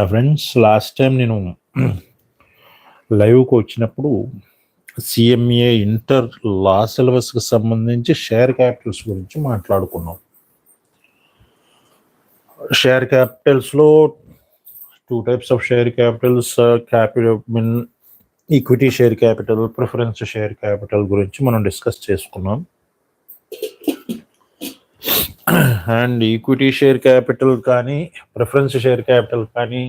Friends, last time నేను లైవ్కి వచ్చినప్పుడు సిఎంఏ ఇంటర్ లా సిలబస్కి సంబంధించి షేర్ క్యాపిటల్స్ గురించి మాట్లాడుకున్నాం. షేర్ క్యాపిటల్స్లో 2 types of share capitals, equity share capital, preference share capital గురించి మనం డిస్కస్ చేసుకున్నాం. అండ్ ఈక్విటీ షేర్ క్యాపిటల్ కానీ ప్రిఫరెన్స్ షేర్ క్యాపిటల్ కానీ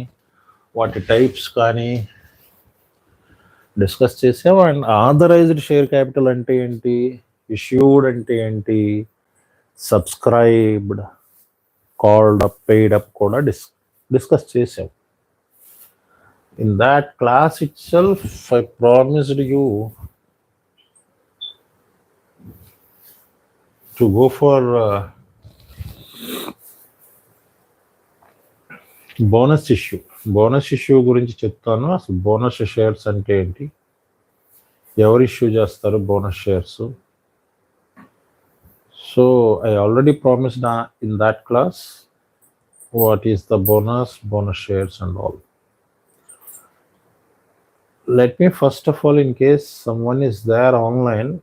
వాటి టైప్స్ కానీ డిస్కస్ చేసాం. అండ్ ఆథరైజ్డ్ షేర్ క్యాపిటల్ అంటే ఏంటి, ఇష్యూడ్ అంటే ఏంటి, subscribed, called up, paid up కూడా డిస్కస్ చేసాం. In that class it self I promised you to go for bonus issue గురించి చెప్తాను. అసలు బోనస్ షేర్స్ అంటే ఏంటి, ఎవరు ఇష్యూ చేస్తారు bonus shares. So I already promised in that class what is the bonus shares and all. Let me first of all, in case someone is there online,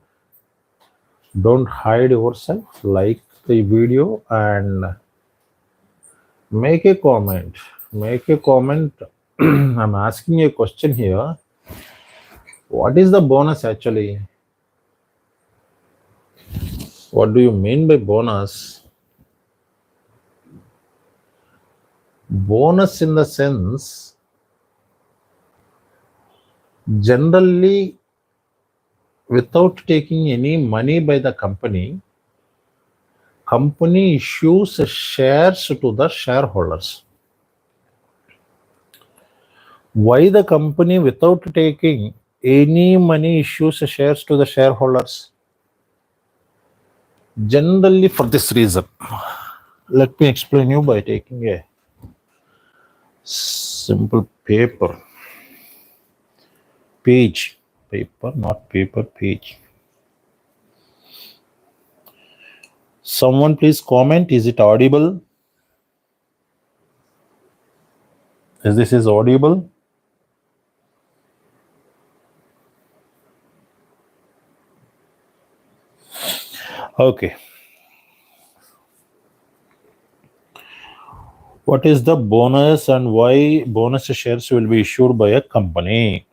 don't hide yourself, like the video and make a comment. I'm asking a question here. What is the bonus actually? What do you mean by bonus? Bonus in the sense, generally without taking any money by the company issues shares to the shareholders. Why the company without taking any money issues shares to the shareholders? Generally for this reason. Let me explain you by taking a simple page. Someone please comment, is it audible? Is this audible? Okay. What is the bonus and why bonus shares will be issued by a company?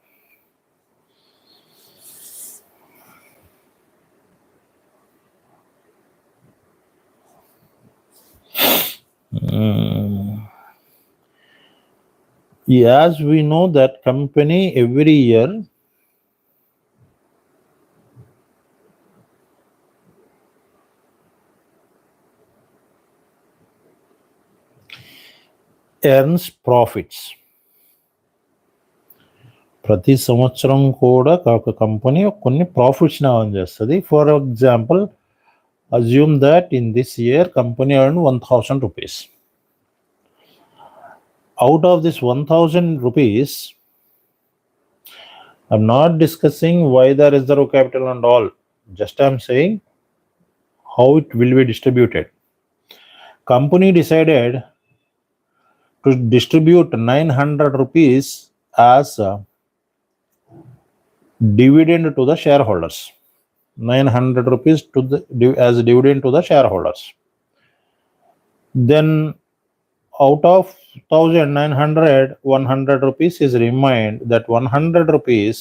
As we know that company every year earns profits. ప్రతి సంవత్సరం కూడా ఒక company కొన్ని ప్రాఫిట్స్ని earn చేస్తుంది. For example, assume that in this year company earn 1000 rupees. Out of this 1000 rupees, I'm not discussing why the reserve capital and all. Just I'm saying how it will be distributed. Company decided to distribute 900 rupees as dividend to the shareholders. 900 rupees as dividend to the shareholders. Then out of 1900, 100 rupees is remained. That 100 rupees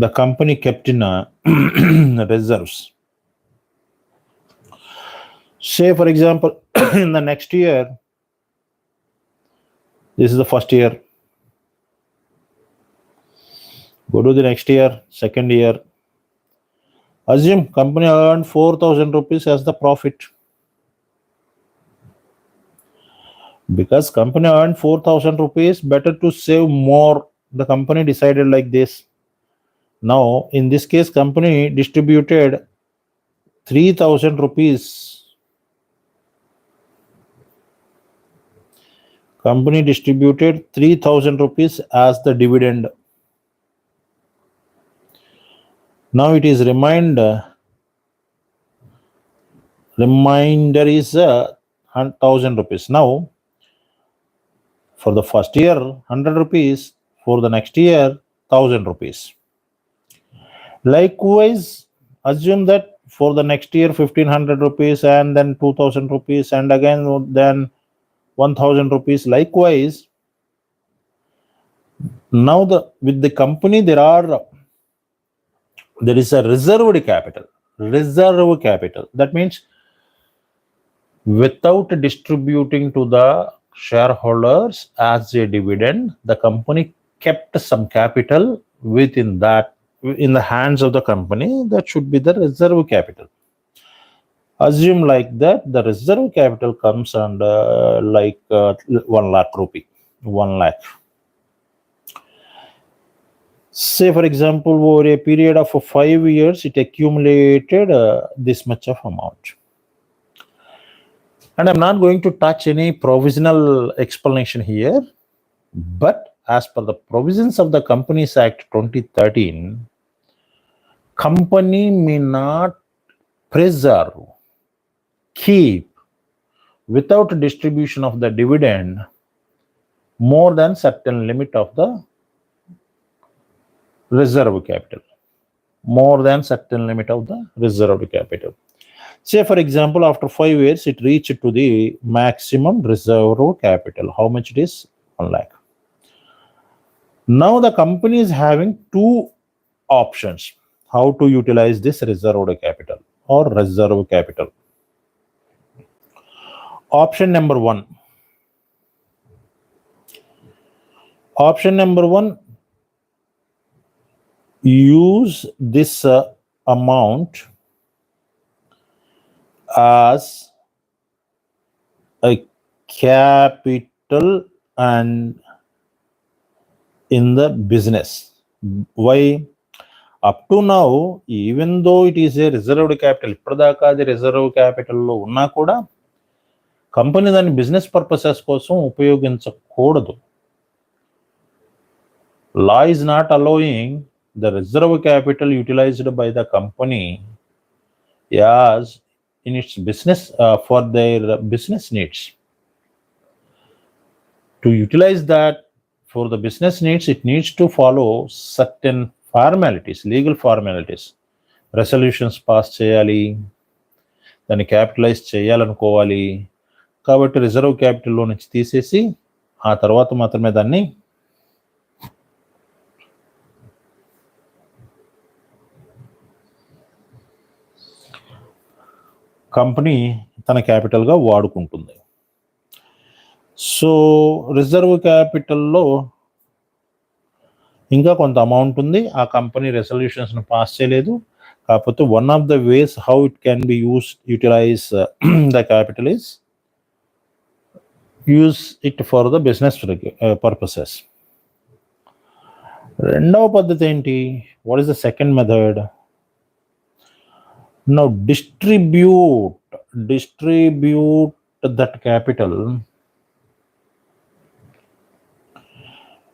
the company kept in reserves. Say for example, in the next year, this is the first year, go to the next year, second year, assume company earned 4000 rupees as the profit. Because company earned 4000 rupees, better to save more. The company decided like this. Now in this case, company distributed 3000 rupees. Company distributed 3000 rupees as the dividend. Now it is remainder is 1000 rupees. Now for the first year 100 rupees, for the next year 1000 rupees. Likewise, assume that for the next year 1500 rupees, and then 2000 rupees, and again then 1000 rupees. Likewise, now with the company there is a reserved capital. That means without distributing to the shareholders as a dividend, the company kept some capital within that, in the hands of the company. That should be the reserve capital. Assume like that the reserve capital comes under 1 lakh rupee. 1 lakh. Say for example, over a period of 5 years, it accumulated this much of amount. And I'm not going to touch any provisional explanation here, but as per the provisions of the Companies Act 2013, company may not preserve, keep without distribution of the dividend more than certain limit of the reserve capital. More than certain limit of the reserve capital. Say for example, after 5 years, it reached to the maximum reserve capital. How much it is? 1 lakh. Now the company is having two options how to utilize this reserved capital or reserve capital. Option number one. Use this amount as a capital and in the business. Why? Up to now, even though it is a reserved capital, ఇప్పటిదాకా అది reserve క్యాపిటల్లో ఉన్నా కూడా company దాని business purposes కోసం ఉపయోగించకూడదు. Law is not allowing the reserve capital utilized by the company as in its business for their business needs. To utilize that for the business needs, it needs to follow certain formalities, legal formalities. Resolutions pass చేయాలి, దాన్ని capitalise చేయాలనుకోవాలి. కాబట్టి reserve క్యాపిటల్లో నుంచి తీసేసి ఆ తర్వాత మాత్రమే దాన్ని company తన క్యాపిటల్గా వాడుకుంటుంది. సో రిజర్వ్ క్యాపిటల్లో ఇంకా కొంత అమౌంట్ ఉంది, ఆ కంపెనీ రెజల్యూషన్స్ను పాస్ చేయలేదు. కాకపోతే one of the ways how it can be utilise the capital is use it for the business purposes. రెండవ పద్ధతి ఏంటి? What is the second method? Now distribute that capital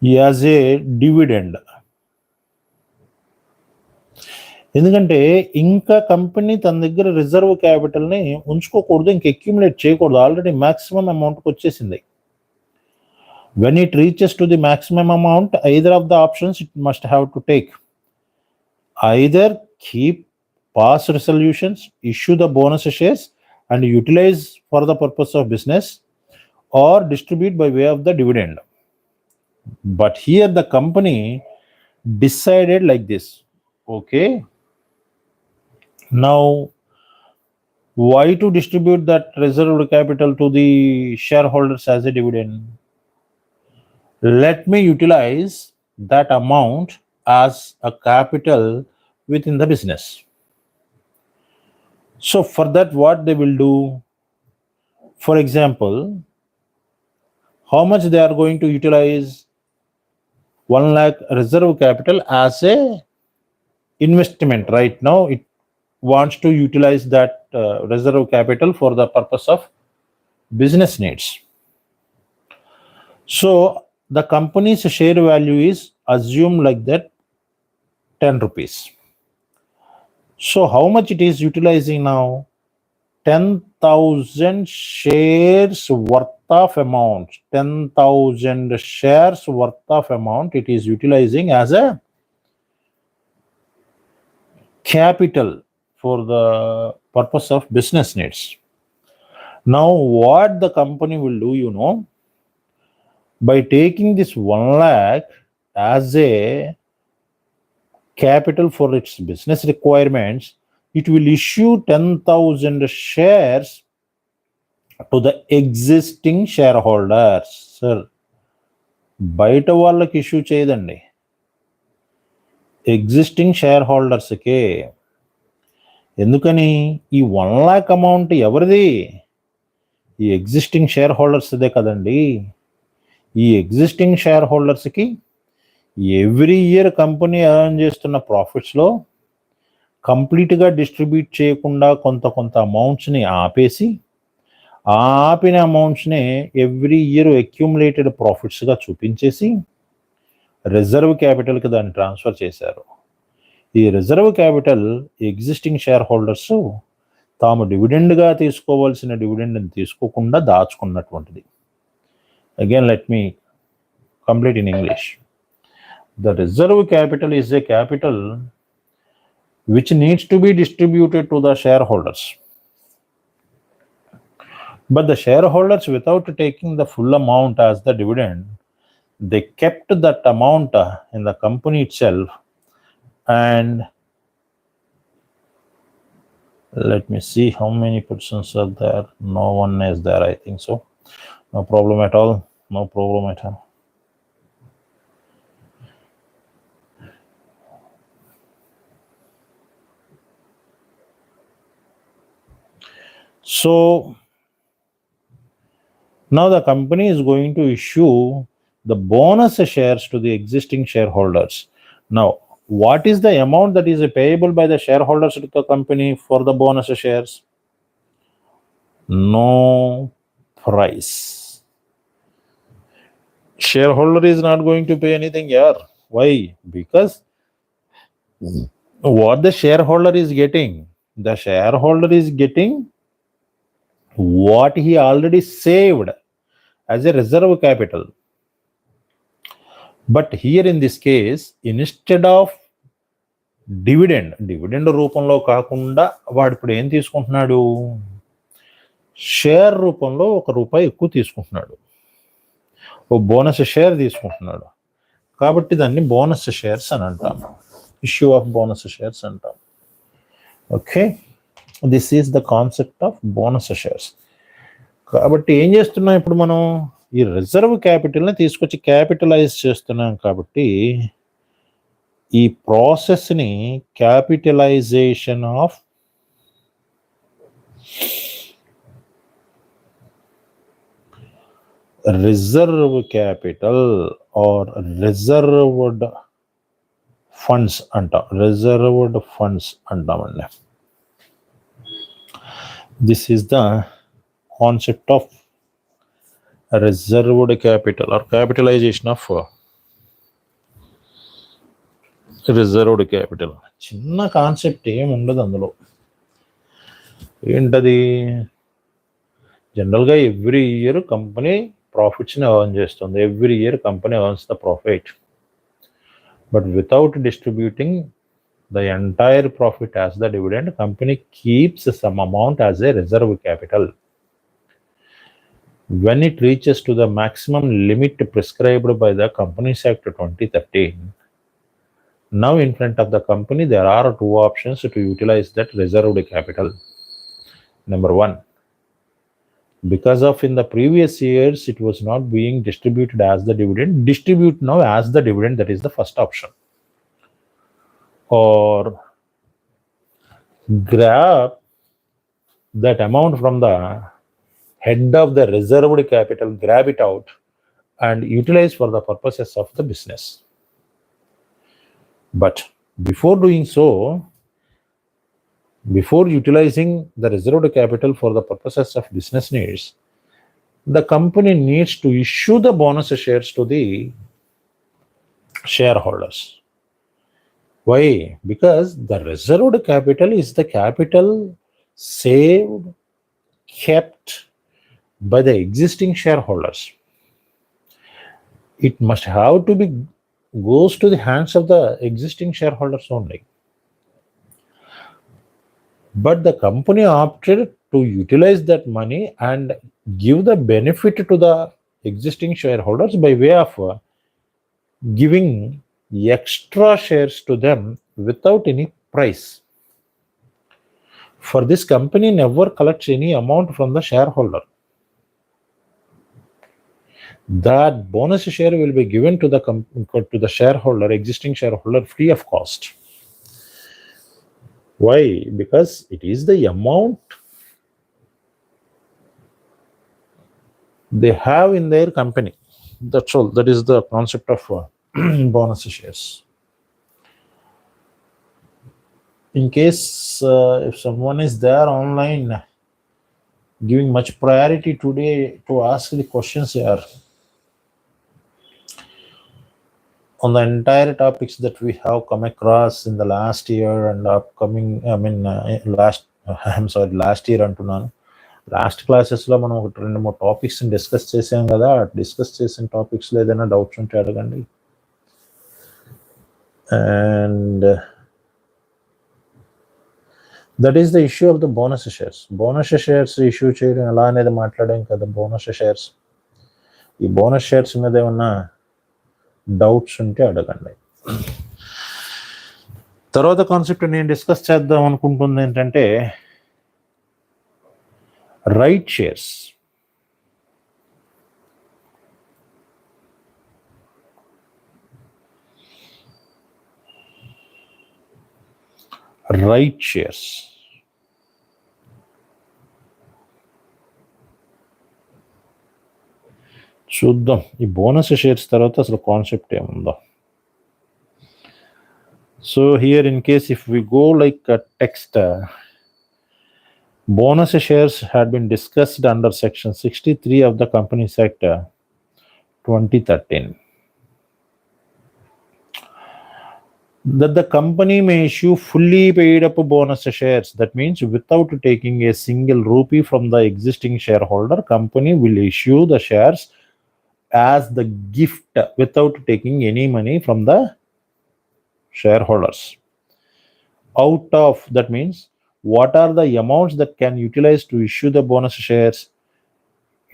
as a dividend. ఎందుకంటే ఇంకా company తన దగ్గర reserve క్యాపిటల్ని ఉంచుకోకూడదు, ఇంక accumulate చేయకూడదు, already maximum అమౌంట్కి వచ్చేసింది. When it reaches to the maximum amount, either of the options it must have to take. Either keep pass resolutions, issue the bonus shares and utilize for the purpose of business, or distribute by way of the dividend. But here the company decided like this. Okay, now why to distribute that reserved capital to the shareholders as a dividend? Let me utilize that amount as a capital within the business. So for that, what they will do? For example, how much they are going to utilize 1 lakh reserve capital as a investment. Right now it wants to utilize that reserve capital for the purpose of business needs. So the company's share value is assumed like that 10 rupees. So how much it is utilizing now? 10,000 shares worth of amount. 10,000 shares worth of amount it is utilizing as a capital for the purpose of business needs. Now what the company will do, you know, by taking this 1 lakh as a capital for its business requirements, it will issue 10,000 shares to the existing shareholders. Sir, బయట వాళ్ళకి issue చేయదండి, existing share హోల్డర్స్కే. ఎందుకని? ఈ 1 lakh amount ఎవరిది? ఈ existing share హోల్డర్స్దే కదండి. ఈ ఎగ్జిస్టింగ్ షేర్ హోల్డర్స్కి ఎవ్రీ ఇయర్ కంపెనీ ఎర్న్ చేస్తున్న ప్రాఫిట్స్లో కంప్లీట్గా డిస్ట్రిబ్యూట్ చేయకుండా కొంత అమౌంట్స్ని ఆపేసి, ఆ ఆపిన అమౌంట్స్ని ఎవ్రీ ఇయర్ అక్యూములేటెడ్ ప్రాఫిట్స్గా చూపించేసి రిజర్వ్ క్యాపిటల్కి దాన్ని ట్రాన్స్ఫర్ చేశారు. ఈ reserve capital existing share holders తాము డివిడెండ్గా తీసుకోవాల్సిన డివిడెండ్ని తీసుకోకుండా దాచుకున్నటువంటిది. Again let me complete in English. The reserve capital is a capital which needs to be distributed to the shareholders. But the shareholders, without taking the full amount as the dividend, they kept that amount in the company itself. And let me see how many persons are there. No one is there, I think so. No problem at all. No problem at all. So now the company is going to issue the bonus shares to the existing shareholders. Now, what is the amount that is payable by the shareholders to the company for the bonus shares? No price. Shareholder is not going to pay anything here. Why? Because what the shareholder is getting, the shareholder is getting what he already saved as a reserve capital. But here in this case, instead of dividend రూపంలో కాకుండా వాడు ఇప్పుడు ఏం తీసుకుంటున్నాడు? Share రూపంలో ₹1 ఎక్కువ తీసుకుంటున్నాడు, ఓ bonus share తీసుకుంటున్నాడు. కాబట్టి దాన్ని బోనస్ షేర్స్ అని అంటాం, ఇష్యూ ఆఫ్ బోనస్ షేర్స్ అంటాం. Okay, this is the concept of bonus shares. కాబట్టి ఏం చేస్తున్నాం ఇప్పుడు మనం? ఈ రిజర్వ్ క్యాపిటల్ని తీసుకొచ్చి క్యాపిటలైజ్ చేస్తున్నాం కాబట్టి ఈ ప్రాసెస్ని capitalisation of reserve capital or reserved funds అంటాం. రిజర్వ్డ్ ఫండ్స్ అంటామండి. This is the concept of reserved capital or capitalisation of reserved capital. చిన్న కాన్సెప్ట్ ఏమి ఉండదు అందులో. ఏంటది? జనరల్గా ఎవ్రీ ఇయర్ కంపెనీ ప్రాఫిట్స్ని ఎర్న్ చేస్తుంది. Every year company earns the profit, but without distributing the entire profit as the dividend, company keeps some amount as a reserve capital. When it reaches to the maximum limit prescribed by the Companies Act 2013, now in front of the company there are two options to utilize that reserved capital. Number one, because of in the previous years it was not being distributed as the dividend, distribute now as the dividend. That is the first option. Or grab that amount from the head of the reserved capital, grab it out and utilize for the purposes of the business. But before doing so, before utilizing the reserved capital for the purposes of business needs, the company needs to issue the bonus shares to the shareholders. Why? Because the reserved capital is the capital saved, kept by the existing shareholders. It must have to be goes to the hands of the existing shareholders only. But the company opted to utilize that money and give the benefit to the existing shareholders by way of giving extra shares to them without any price. For this, company never collects any amount from the shareholder. That bonus share will be given to the shareholder, existing shareholder, free of cost. Why? Because it is the amount they have in their company. That's all. That is the concept of bonus shares. In case if someone is there online giving much priority today to ask the questions here on the entire topics that we have come across in the last year and upcoming, last year అంటున్నాను. Last క్లాసెస్లో మనం ఒక 2-3 topics discuss చేసాం కదా. Discuss చేసిన టాపిక్స్లో ఏదైనా doubts ఉంటే అడగండి. And that is the issue of the bonus shares. Bonus shares issue చేయడం ఎలా అనేది మాట్లాడాం కదా. బోనస్ షేర్స్, ఈ బోనస్ షేర్స్ మీద ఏమన్నా డౌట్స్ ఉంటే అడగండి. తర్వాత కాన్సెప్ట్ నేను డిస్కస్ చేద్దాం అనుకుంటుంది ఏంటంటే రైట్ షేర్స్. రైట్ షేర్స్ చూద్దాం. ఈ బోనస్ షేర్స్ తర్వాత అసలు కాన్సెప్ట్ ఏముందో. So here in case if we go like text, bonus shares had been discussed under section 63 of the Companies Act 2013. That the company may issue fully paid up bonus shares. That means without taking a single rupee from the existing shareholder, company will issue the shares as the gift without taking any money from the shareholders. Out of that means what are the amounts that can utilize to issue the bonus shares?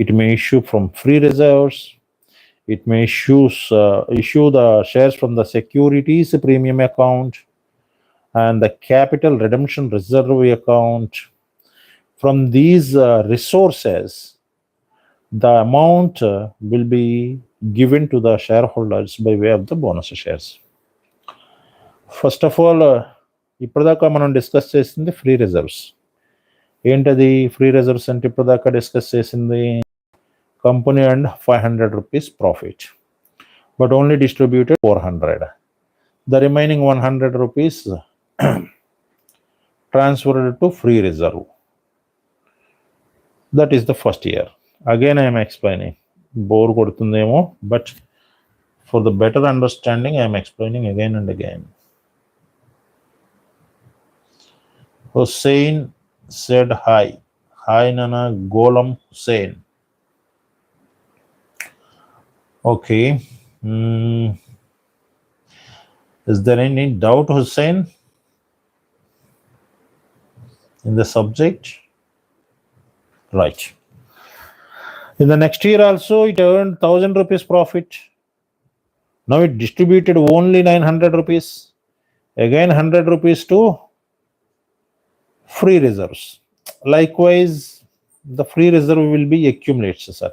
It may issue from free reserves. It may issue the shares from the securities premium account and the capital redemption reserve account. From these resources, the amount will be given to the shareholders by way of the bonus shares. First of all, ఇప్పటిదాకా మనం discuss చేసింది free reserves. ఏంటది free reserves అంటే ఇప్పటిదాకా discuss చేసింది company and 500 rupees profit, but only distributed 400. The remaining 100 rupees transferred to free reserve. That is the first year. Again I am explaining. Bore kodutundemo, but for the better understanding I am explaining again and again. Hussain said hi. Hi Nana, Golam Hussain. Okay. Is there any doubt, Hussain, in the subject? Right. In the next year also, it earned 1000 rupees profit. Now it distributed only 900 rupees. Again 100 rupees to free reserves. Likewise, the free reserve will be accumulated, sir.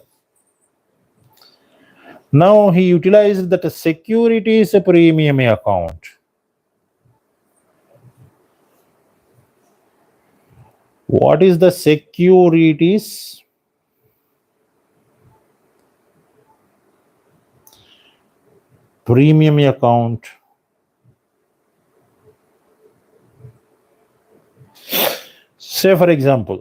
Now he utilized that securities premium account. What is the securities premium account? Say for example,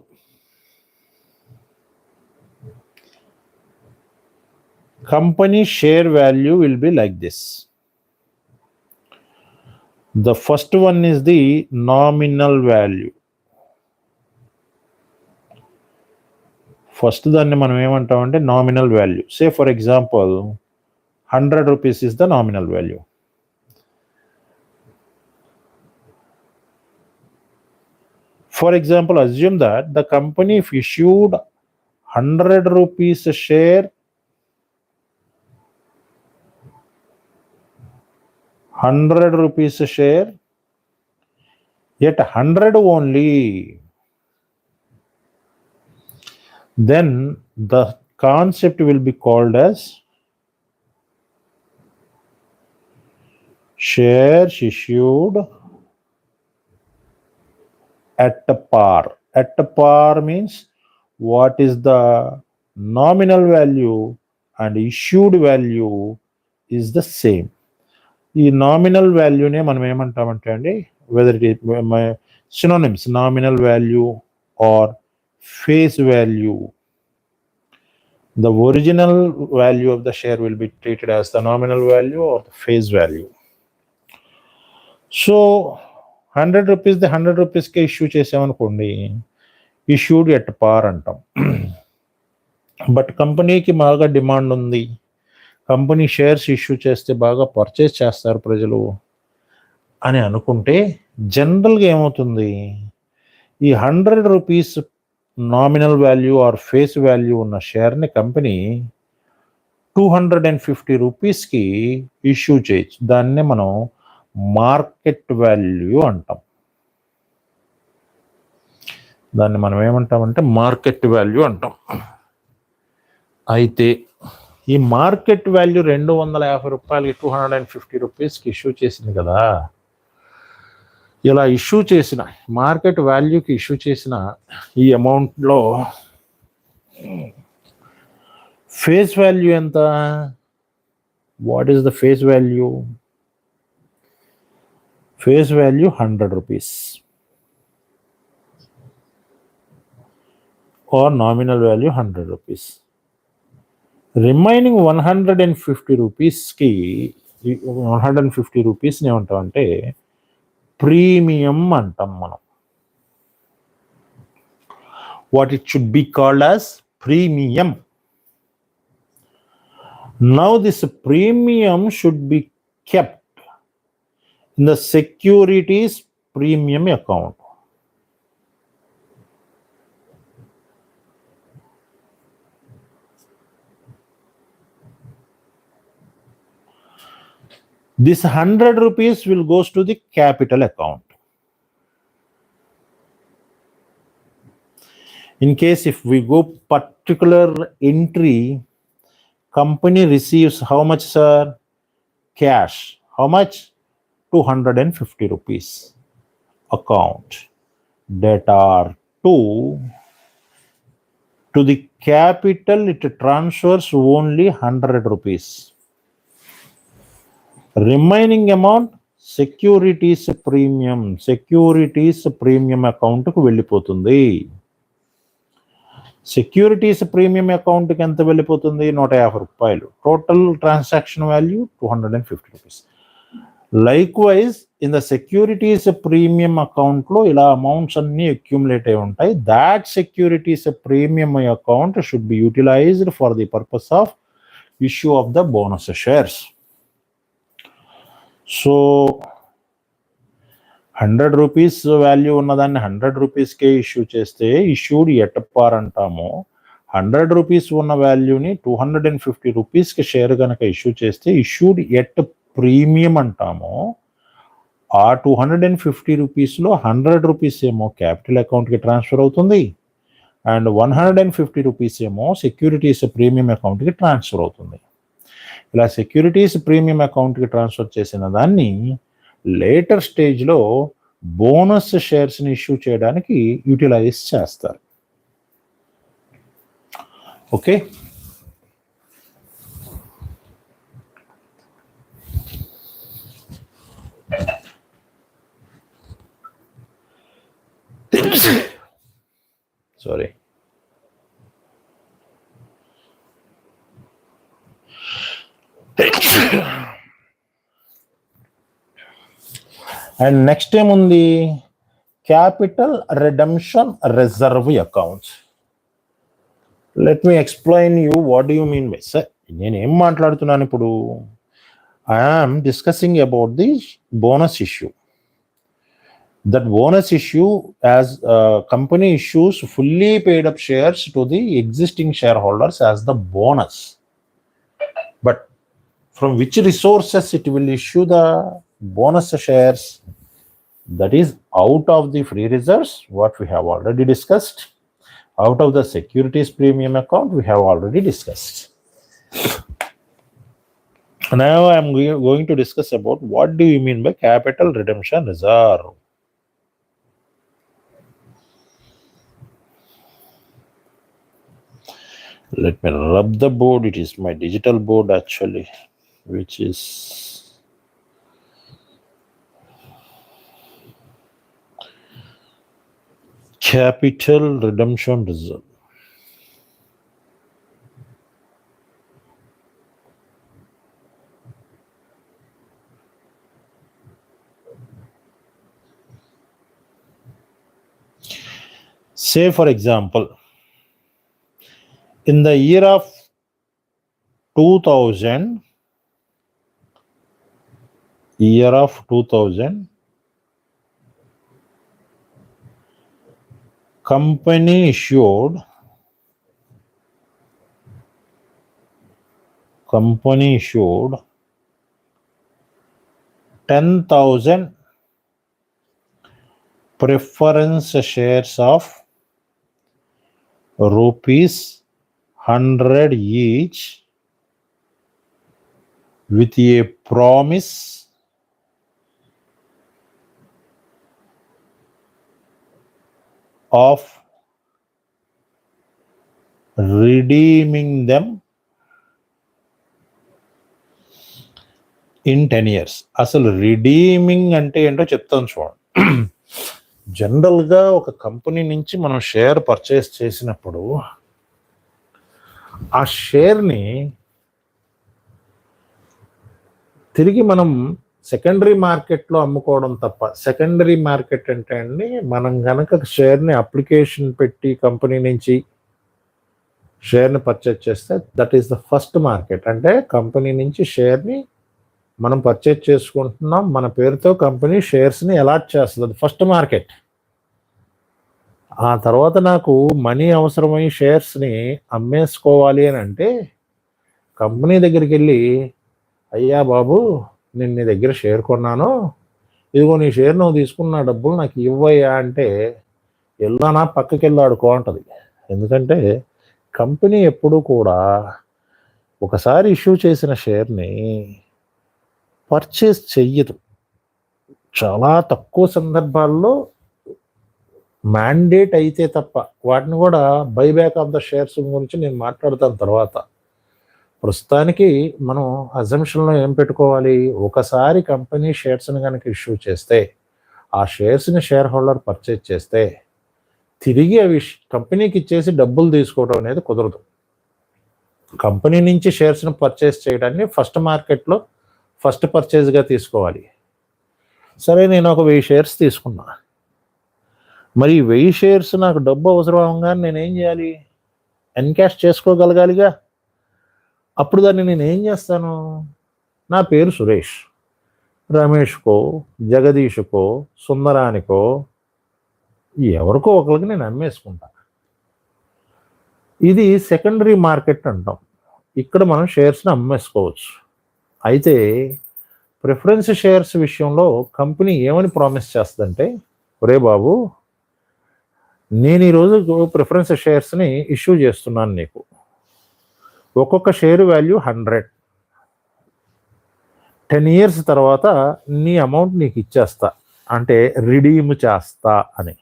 company share value will be like this. The first one is the nominal value. First దాన్ని మనం ఏమంటామంటే nominal value. Say for example, 100 rupees is the nominal value. For example, assume that the company issued 100 rupees a share, 100 rupees a share, yet 100 only. Then the concept will be called as shares issued at par. At par means what is the nominal value and issued value is the same. ఈ nominal వాల్యూనే మనం ఏమంటామంటే అండి, whether it is synonyms, nominal value or face value. The original value of the share will be treated as the nominal value or the face value. So 100 rupees the 100 rupees కి issue చేసామనుకోండి, issued at పార్ అంటాం. But కంపెనీకి బాగా demand ఉంది, company shares issue చేస్తే బాగా purchase చేస్తారు ప్రజలు అని అనుకుంటే జనరల్గా ఏమవుతుంది, ఈ 100 rupees nominal value or face value ఉన్న షేర్ని కంపెనీ 250 రూపీస్కి ఇష్యూ చేయొచ్చు. దాన్నే మనం మార్కెట్ వాల్యూ అంటాం. దాన్ని మనం ఏమంటామంటే మార్కెట్ వాల్యూ అంటాం. అయితే ఈ మార్కెట్ వాల్యూ 250 రూపాయలకి 250 రూపీస్కి ఇష్యూ చేసింది కదా. ఇలా ఇష్యూ చేసిన మార్కెట్ వాల్యూకి ఇష్యూ చేసిన ఈ అమౌంట్లో ఫేస్ వాల్యూ ఎంత? What is the face value? Face value 100 rupees or nominal value 100 rupees. Remaining 150 రూపీస్కి 150 రూపీస్ని ఏమంటామంటే ప్రీమియం అంటాం మనం. What it should be called as premium. Now this premium should be kept in the securities premium account. This 100 rupees will goes to the capital account. In case if we go particular entry, company receives how much, sir? Cash. How much? 250 rupees. Account. Debtor 2. To the capital, it transfers only 100 rupees. Remaining amount, securities premium account కు వెళ్ళిపోతుంది. Securities premium అకౌంట్కి ఎంత వెళ్ళిపోతుంది? 150 రూపాయలు. Total transaction value 250 rupees. Likewise in the securities premium అకౌంట్లో ఇలా amounts అన్ని accumulate అయి ఉంటాయి. That securities premium account should be utilised for the purpose of issue of the bonus shares. So 100 rupees value ఉన్నదాన్ని 100 రూపీస్కే ఇష్యూ చేస్తే issued at పార్ అంటాము. 100 రూపీస్ ఉన్న వాల్యూని 250 రూపీస్కి షేర్ కనుక ఇష్యూ చేస్తే ఇష్యూడ్ ఎట్ ప్రీమియం అంటాము. ఆ 250 రూపీస్లో 100 రూపీస్ ఏమో క్యాపిటల్ అకౌంట్కి ట్రాన్స్ఫర్ అవుతుంది అండ్ 150 రూపీస్ ఏమో సెక్యూరిటీస్ ప్రీమియం అకౌంట్కి ట్రాన్స్ఫర్ అవుతుంది. ఇలా సెక్యూరిటీస్ ప్రీమియం అకౌంట్కి ట్రాన్స్ఫర్ చేసిన దాన్ని లేటర్ స్టేజ్లో బోనస్ షేర్స్ని ఇష్యూ చేయడానికి యూటిలైజ్ చేస్తారు. Okay, sorry. అండ్ నెక్స్ట్ ఏముంది? Capital redemption reserve accounts. Let me explain you what do you mean by. Sir నేనేం మాట్లాడుతున్నాను ఇప్పుడు? I'm discussing about the bonus issue. That bonus issue, as company issues fully paid up shares to the existing shareholders as the bonus. But from which resources it will issue the bonus shares? That is out of the free reserves, what we have already discussed. Out of the securities premium account, we have already discussed. Now I am going to discuss about what do you mean by capital redemption reserve. Let me rub the board. It is my digital board actually, which is capital redemption reserve. Say for example, in the year of 2000, company issued 10,000 preference shares of rupees 100 each with a promise of redeeming them in 10 years. అసలు redeeming అంటే ఏంటో చెప్తాను చూడండి. జనరల్గా ఒక company నుంచి మనం share purchase చేసినప్పుడు ఆ షేర్ని తిరిగి మనం సెకండరీ మార్కెట్లో అమ్ముకోవడం తప్ప. సెకండరీ మార్కెట్ అంటే అండి, మనం కనుక షేర్ని అప్లికేషన్ పెట్టి కంపెనీ నుంచి షేర్ని పర్చేజ్ చేస్తే that is the first market. అంటే కంపెనీ నుంచి షేర్ని మనం పర్చేజ్ చేసుకుంటున్నాం, మన పేరుతో కంపెనీ షేర్స్ని అలాట్ చేస్తుంది, అది ఫస్ట్ మార్కెట్. ఆ తర్వాత నాకు మనీ అవసరమై షేర్స్ని అమ్మేసుకోవాలి అని అంటే కంపెనీ దగ్గరికి వెళ్ళి, అయ్యా బాబు నేను నీ దగ్గర షేర్ కొన్నాను, ఇదిగో నీ షేర్ నువ్వు తీసుకున్న డబ్బులు నాకు ఇవ్వయ్యా అంటే, వెళ్ళానా పక్కకి వెళ్ళి ఆడుకో అంటది. ఎందుకంటే కంపెనీ ఎప్పుడు కూడా ఒకసారి ఇష్యూ చేసిన షేర్ని పర్చేస్ చెయ్యదు. చాలా తక్కువ సందర్భాల్లో మ్యాండేట్ అయితే తప్ప, వాటిని కూడా బైబ్యాక్ ఆఫ్ ద షేర్స్ గురించి నేను మాట్లాడతాను తర్వాత. ప్రస్తుతానికి మనం అజంప్షన్లో ఏం పెట్టుకోవాలి, ఒకసారి కంపెనీ షేర్స్ని కనుక ఇష్యూ చేస్తే, ఆ షేర్స్ని షేర్ హోల్డర్ పర్చేజ్ చేస్తే తిరిగి అవి కంపెనీకి ఇచ్చేసి డబ్బులు తీసుకోవడం అనేది కుదరదు. కంపెనీ నుంచి షేర్స్ని పర్చేజ్ చేయడాన్ని ఫస్ట్ మార్కెట్లో ఫస్ట్ పర్చేజ్గా తీసుకోవాలి. సరే, నేను ఒక 1000 షేర్స్ తీసుకున్నా. మరి 1000 షేర్స్ నాకు డబ్బు అవసరం అవగానే నేనేం చేయాలి, ఎన్కాష్ చేసుకోగలగాలిగా. అప్పుడు దాన్ని నేను ఏం చేస్తాను, నా పేరు సురేష్, రమేష్కో, జగదీష్కో, సుందరానికో, ఎవరికో ఒకరికి నేను అమ్మేసుకుంటా. ఇది సెకండరీ మార్కెట్ అంటాం. ఇక్కడ మనం షేర్స్ని అమ్మేసుకోవచ్చు. అయితే ప్రిఫరెన్స్ షేర్స్ విషయంలో కంపెనీ ఏమని ప్రామిస్ చేస్తుందంటే, ఒరే బాబు, నేను ఈరోజు ప్రిఫరెన్స్ షేర్స్ని ఇష్యూ చేస్తున్నాను నీకు. ఒక్కొక్క షేర్ వాల్యూ 100. 10 years తర్వాత నీ అమౌంట్ నీకు ఇచ్చేస్తా, అంటే రిడీమ్ చేస్తా అని.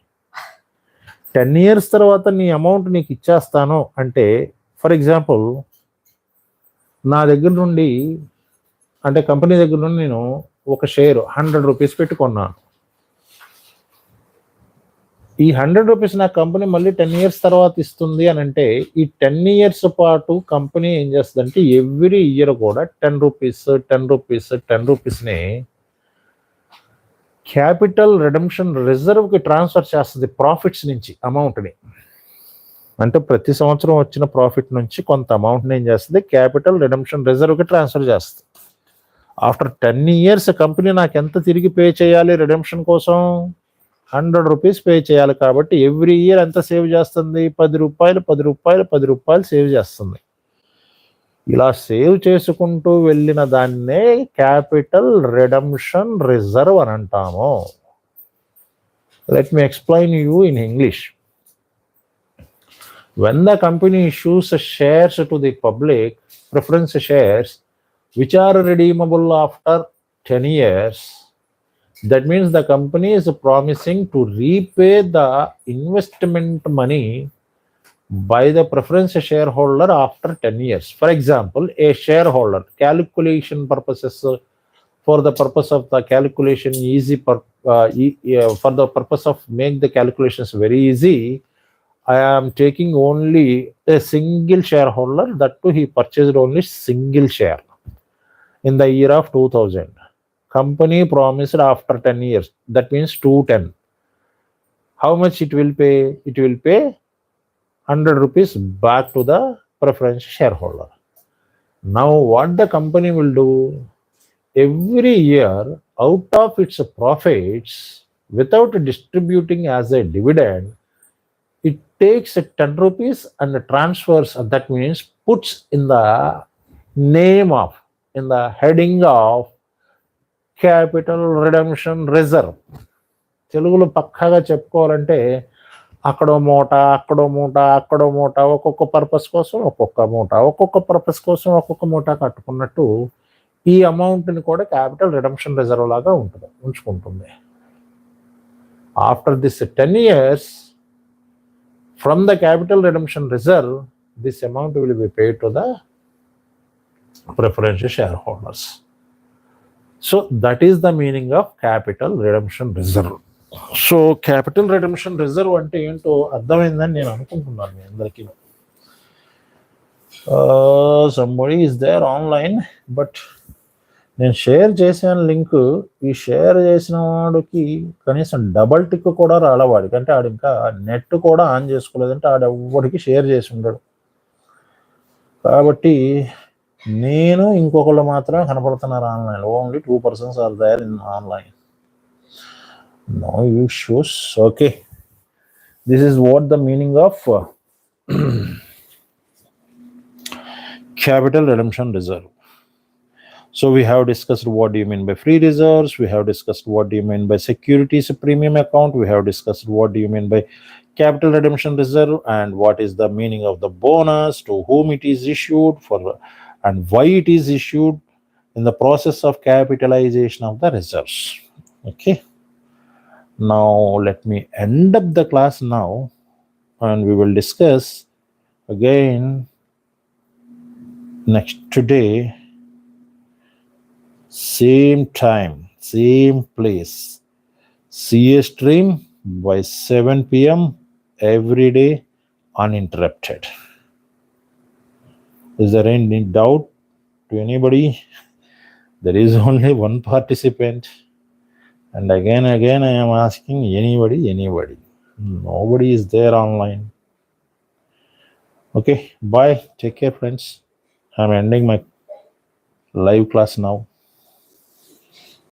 10 years తర్వాత నీ అమౌంట్ నీకు ఇచ్చేస్తాను అంటే, ఫర్ ఎగ్జాంపుల్ నా దగ్గర నుండి, అంటే కంపెనీ దగ్గర నుండి నేను ఒక షేర్ 100 రూపీస్ పెట్టుకున్నాను. ఈ 100 రూపీస్ నా కంపెనీ మళ్ళీ 10 years తర్వాత ఇస్తుంది అని అంటే, ఈ 10 years పాటు కంపెనీ ఏం చేస్తుందంటే ఎవ్రీ ఇయర్ కూడా 10 రూపీస్ 10 రూపీస్ 10 రూపీస్ని క్యాపిటల్ రిడెంప్షన్ రిజర్వ్కి ట్రాన్స్ఫర్ చేస్తుంది, ప్రాఫిట్స్ నుంచి అమౌంట్ని. అంటే ప్రతి సంవత్సరం వచ్చిన ప్రాఫిట్ నుంచి కొంత అమౌంట్ని ఏం చేస్తుంది, క్యాపిటల్ రిడెంప్షన్ రిజర్వ్కి ట్రాన్స్ఫర్ చేస్తుంది. ఆఫ్టర్ 10 years కంపెనీ నాకు ఎంత తిరిగి పే చేయాలి రిడెంప్షన్ కోసం, 100 రూపీస్ పే చేయాలి. కాబట్టి ఎవ్రీ ఇయర్ ఎంత సేవ్ చేస్తుంది, 10 రూపాయలు 10 రూపాయలు 10 రూపాయలు సేవ్ చేస్తుంది. ఇలా సేవ్ చేసుకుంటూ వెళ్ళిన దాన్నే క్యాపిటల్ రిడెంప్షన్ రిజర్వ్ అని అంటాము. Let me explain you in English. When the company issues shares to the public, preference shares, which are redeemable after 10 years, that means the company is promising to repay the investment money by the preference shareholder after 10 years. For example, a shareholder, calculation purposes, for the purpose of the calculation for the purpose of make the calculations very easy, I am taking only a single shareholder, that too he purchased only single share in the year of 2000. Company promised after 10 years, that means 210. How much it will pay? It will pay 100 rupees back to the preference shareholder. Now what the company will do? Every year, out of its profits, without distributing as a dividend, it takes 10 rupees and transfers, that means puts in the name of, in the heading of capital redemption reserve. తెలుగులో పక్కాగా చెప్పుకోవాలంటే, అక్కడో మూట అక్కడో మూట అక్కడో మూట, ఒక్కొక్క పర్పస్ కోసం ఒక్కొక్క మూట, ఒక్కొక్క పర్పస్ కోసం ఒక్కొక్క మూట కట్టుకున్నట్టు ఈ అమౌంట్ని కూడా క్యాపిటల్ రిడెంప్షన్ రిజర్వ్ లాగా ఉంచుకుంటుంది. After this 10 years, from the capital redemption reserve, this amount will be paid to the preferential shareholders. So that is the meaning of capital redemption reserve. So capital redemption reserve అంటే ఏంటో అర్థమైందని నేను అనుకుంటున్నాను మీ అందరికీ. Somebody is there online, but నేను share చేసిన link, ఈ share చేసిన వాడికి కనీసం డబల్ టిక్ కూడా రాలవాడికి, అంటే ఆడు ఇంకా నెట్ కూడా ఆన్ చేసుకోలేదంటే ఆడు ఎవరికి షేర్ చేసి ఉండడు. కాబట్టి నేను ఇంకొకళ్ళు మాత్రమే కనపడుతున్నారు online. Only 2 persons are there in online. No issues. Okay, this is what the meaning of capital redemption reserve. So we have discussed what do you mean by free reserves, we have discussed what do you mean by securities premium account, we have discussed what do you mean by capital redemption reserve and what is the meaning of the bonus, to whom it is issued for, and why it is issued in the process of capitalization of the reserves. Okay. Now let me end up the class now, and we will discuss again next today, same time, same place, CA stream by 7 p.m. every day, uninterrupted. Is there any doubt to anybody? There is only one participant, and again I am asking anybody. Nobody is there online. Okay, bye. Take care, friends. I'm ending my live class now.